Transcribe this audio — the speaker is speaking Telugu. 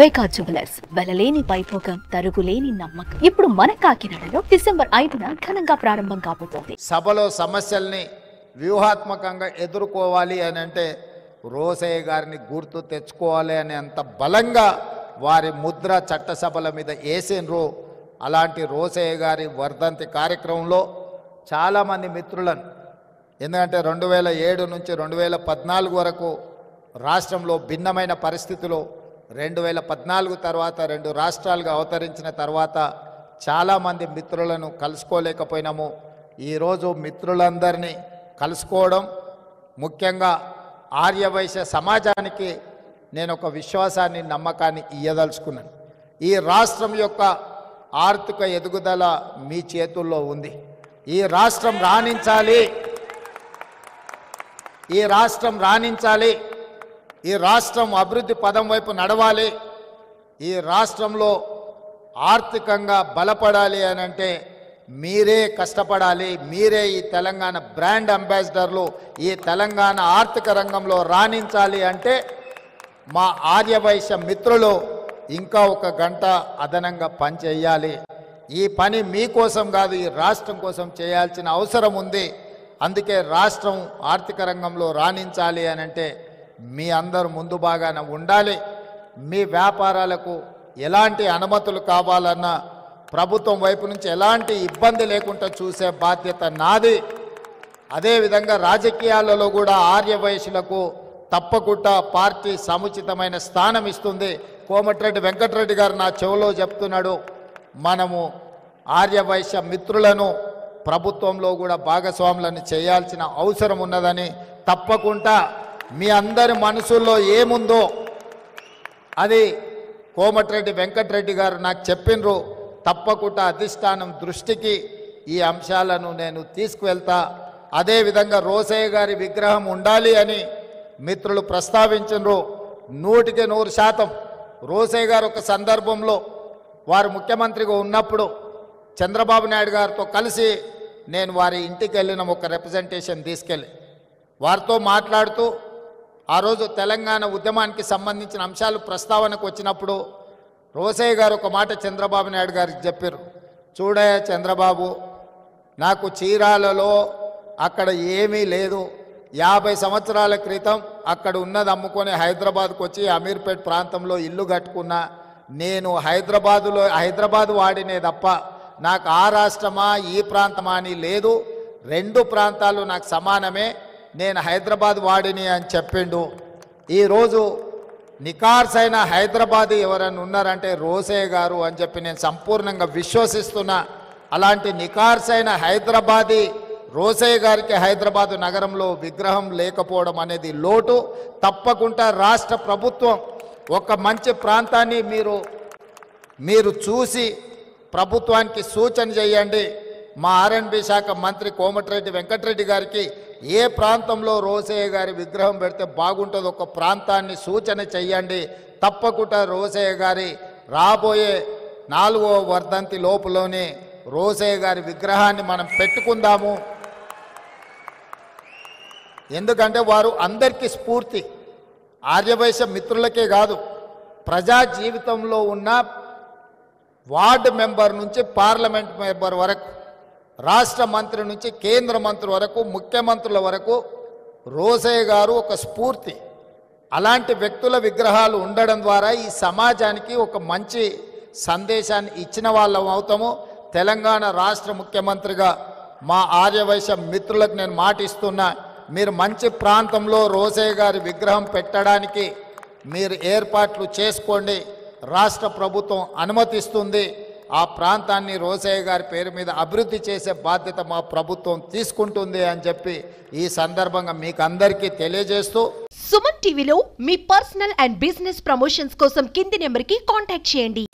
వైకా జ్యువెలర్స్ వెలలేని వైభోగం తరుగులేని నమ్మకం. ఇప్పుడు మన కాకినాడలో డిసెంబర్ 5న ఘనంగా ప్రారంభం కాబోతోంది. సభలో సమస్యల్ని వ్యూహాత్మకంగా ఎదుర్కోవాలి అని అంటే రోసయ్య గారిని గుర్తు తెచ్చుకోవాలి అని అంత బలంగా వారి ముద్ర చట్టసభల మీద వేసినరు. అలాంటి రోసయ్య గారి వర్ధంతి కార్యక్రమంలో చాలామంది మిత్రులను, ఎందుకంటే 2007 నుంచి 2014 వరకు రాష్ట్రంలో భిన్నమైన పరిస్థితులు, 2014 తర్వాత 2 రాష్ట్రాలుగా అవతరించిన తర్వాత చాలామంది మిత్రులను కలుసుకోలేకపోయినాము. ఈరోజు మిత్రులందరినీ కలుసుకోవడం, ముఖ్యంగా ఆర్యవైశ్య సమాజానికి నేను ఒక విశ్వాసాన్ని, నమ్మకాన్ని ఇయ్యదలుచుకున్నాను. ఈ రాష్ట్రం యొక్క ఆర్థిక ఎదుగుదల మీ చేతుల్లో ఉంది. ఈ రాష్ట్రం రాణించాలి, ఈ రాష్ట్రం రాణించాలి, ఈ రాష్ట్రం అభివృద్ధి పదం వైపు నడవాలి, ఈ రాష్ట్రంలో ఆర్థికంగా బలపడాలి అని అంటే మీరే కష్టపడాలి. మీరే ఈ తెలంగాణ బ్రాండ్ అంబాసిడర్లు. ఈ తెలంగాణ ఆర్థిక రంగంలో రాణించాలి అంటే మా ఆర్యవైశ్య మిత్రులు ఇంకా 1 గంట అదనంగా పని చేయాలి. ఈ పని మీకోసం కాదు, ఈ రాష్ట్రం కోసం చేయాల్సిన అవసరం ఉంది. అందుకే రాష్ట్రం ఆర్థిక రంగంలో రాణించాలి అని అంటే మీ అందరూ ముందు బాగాన ఉండాలి. మీ వ్యాపారాలకు ఎలాంటి అనుమతులు కావాలన్నా ప్రభుత్వం వైపు నుంచి ఎలాంటి ఇబ్బంది లేకుండా చూసే బాధ్యత నాది. అదేవిధంగా రాజకీయాలలో కూడా ఆర్యవైశ్యులకు తప్పకుండా పార్టీ సముచితమైన స్థానం ఇస్తుంది. కోమటిరెడ్డి వెంకటరెడ్డి గారు నా చెవిలో చెప్తున్నాడు, మనము ఆర్యవైశ్య మిత్రులను ప్రభుత్వంలో కూడా భాగస్వాములను చేయాల్సిన అవసరం ఉన్నదని, తప్పకుండా మీ అందరి మనసుల్లో ఏముందో అది కోమటిరెడ్డి వెంకటరెడ్డి గారు నాకు చెప్పినరు. తప్పకుండా అధిష్టానం దృష్టికి ఈ అంశాలను నేను తీసుకువెళ్తా. అదేవిధంగా రోసయ్య గారి విగ్రహం ఉండాలి అని మిత్రులు ప్రస్తావించరు. 100% రోసయ్య గారు ఒక సందర్భంలో వారు ముఖ్యమంత్రిగా ఉన్నప్పుడు చంద్రబాబు నాయుడు గారితో కలిసి నేను వారి ఇంటికి వెళ్ళిన ఒక రిప్రజెంటేషన్ తీసుకెళ్ళి వారితో మాట్లాడుతూ, ఆ రోజు తెలంగాణ ఉద్యమానికి సంబంధించిన అంశాలు ప్రస్తావనకు వచ్చినప్పుడు రోసయ్య గారు ఒక మాట చంద్రబాబు నాయుడు గారికి చెప్పారు, చూడయ్య చంద్రబాబు, నాకు చీరాలలో అక్కడ ఏమీ లేదు, 50 సంవత్సరాల క్రితం అక్కడ ఉన్నది అమ్ముకొని హైదరాబాద్కు వచ్చి అమీర్పేట్ ప్రాంతంలో ఇల్లు కట్టుకున్నా. నేను హైదరాబాదు వాడినే తప్ప నాకు ఆ రాష్ట్రమా ఈ ప్రాంతమా అని లేదు, 2 ప్రాంతాలు నాకు సమానమే, నేను హైదరాబాద్ వాడిని అని చెప్పిండు. ఈరోజు నికార్సైన హైదరాబాద్ ఎవరైనా ఉన్నారంటే రోసయ్య గారు అని చెప్పి నేను సంపూర్ణంగా విశ్వసిస్తున్నా. అలాంటి నికార్సైన హైదరాబాదీ రోసయ్య గారికి హైదరాబాదు నగరంలో విగ్రహం లేకపోవడం అనేది లోటు. తప్పకుండా రాష్ట్ర ప్రభుత్వం ఒక మంచి ప్రాంతాన్ని మీరు చూసి ప్రభుత్వానికి సూచన చేయండి. మా R&B శాఖ మంత్రి కోమటిరెడ్డి వెంకటరెడ్డి గారికి ఏ ప్రాంతంలో రోసయ్య గారి విగ్రహం పెడితే బాగుంటుందో ఒక ప్రాంతాన్ని సూచన చెయ్యండి. తప్పకుండా రోసయ్య గారి రాబోయే 4వ వర్ధంతి లోపులోనే రోసయ్య గారి విగ్రహాన్ని మనం పెట్టుకుందాము. ఎందుకంటే వారు అందరికీ స్ఫూర్తి, ఆర్యవైశ్య మిత్రులకే కాదు, ప్రజా జీవితంలో ఉన్న వార్డు మెంబర్ నుంచి పార్లమెంట్ మెంబర్ వరకు, రాష్ట్ర మంత్రి నుంచి కేంద్ర మంత్రి వరకు, ముఖ్యమంత్రుల వరకు రోసయ్య గారు ఒక స్ఫూర్తి. అలాంటి వ్యక్తుల విగ్రహాలు ఉండడం ద్వారా ఈ సమాజానికి ఒక మంచి సందేశాన్ని ఇచ్చిన వాళ్ళం అవుతాము. తెలంగాణ రాష్ట్ర ముఖ్యమంత్రిగా మా ఆర్యవైశ్య మిత్రులకు నేను మాటిస్తున్నా, మీరు మంచి ప్రాంతంలో రోసయ్య గారి విగ్రహం పెట్టడానికి మీరు ఏర్పాట్లు చేసుకోండి. రాష్ట్ర ప్రభుత్వం అనుమతిస్తుంది. ఆ ప్రాంతాన్ని రోసయ్య గారి పేరు మీద అభివృద్ధి చేసే బాధ్యత మా ప్రభుత్వం తీసుకుంటుంది అని చెప్పి ఈ సందర్భంగా మీకు అందరికీ తెలియజేస్తూ, సుమన్ టీవీలో మీ పర్సనల్ అండ్ బిజినెస్ ప్రమోషన్స్ కోసం కింది నెంబర్కి కాంటాక్ట్ చేయండి.